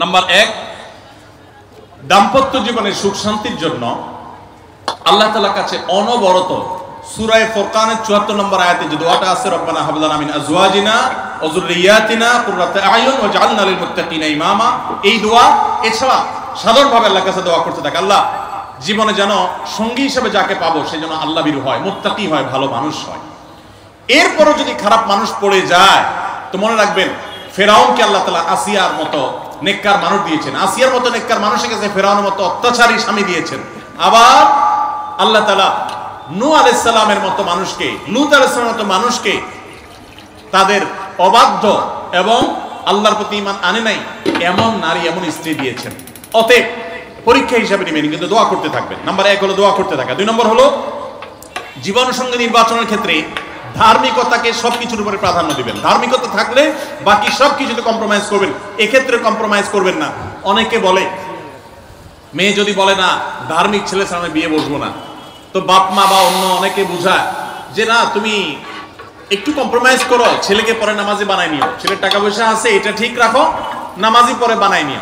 Number 1, দাম্পত্য জীবনের সুখ শান্তির জন্য আল্লাহ তাআলার কাছে অনবরত সূরা ফুরকানের 74 নম্বর আয়াতে যে দোয়াটা আছে, রব্বানা হাব লানা মিন আজওয়াজিনা ওয়া যুররিয়াতিনা কুররাতা আয়ুন ওয়াজআলনা লিল মুত্তাকিনা ইমামা, এই দোয়া এছাড়া সাধারণভাবে আল্লাহর কাছে দোয়া করতে থাকে, আল্লাহ জীবনে যেন সঙ্গী হিসেবে যাকে পাবো সে যেন আল্লাহ ভীরু হয়, মুত্তাকি হয়, ভালো মানুষ হয়। এরপরও যদি খারাপ মানুষ পড়ে যায় তো মনে রাখবেন ফেরাউনকে আল্লাহ তাআলা আসিয়ার মতো নেককার মানুষ দিয়েছেন, আসিয়ার মতো নেককার মানুষের কাছে ফেরাউনের মতো অত্যাচারী স্বামী দিয়েছেন। আবার আল্লাহ তাআলা নূহ আলাইহিস সালামের মতো মানুষকে, লূত আলাইহিস সালামের মতো মানুষকে তাদের অবাধ্য এবং আল্লাহর প্রতি ঈমান আনে নাই এমন নারী, এমন স্ত্রী দিয়েছেন। অতএব পরীক্ষা হিসাবে নেবেন, কিন্তু দোয়া করতে থাকবেন। নাম্বার 1 হলো দোয়া করতে থাকা। 2 নম্বর হলো জীবন সঙ্গী নির্বাচনের ক্ষেত্রে ধার্মিকতাকে সবকিছুর উপরে প্রাধান্য দিবেন। ধার্মিকতা থাকলে বাকি সবকিছুতে কম্প্রোমাইজ করবেন, এক্ষেত্রে কম্প্রোমাইজ করবেন না। অনেকে বলে, মেয়ে যদি বলে না ধার্মিক ছেলে ছাড়া আমি বিয়ে বসবো না, তো বাপ মা বা অন্য অনেকে বুঝায় যে না তুমি একটু কম্প্রোমাইজ করো, ছেলেকে পরে নামাজি বানাই নিও, ছেলের টাকা পয়সা আছে এটা ঠিক রাখো, নামাজি পরে বানাই নিও।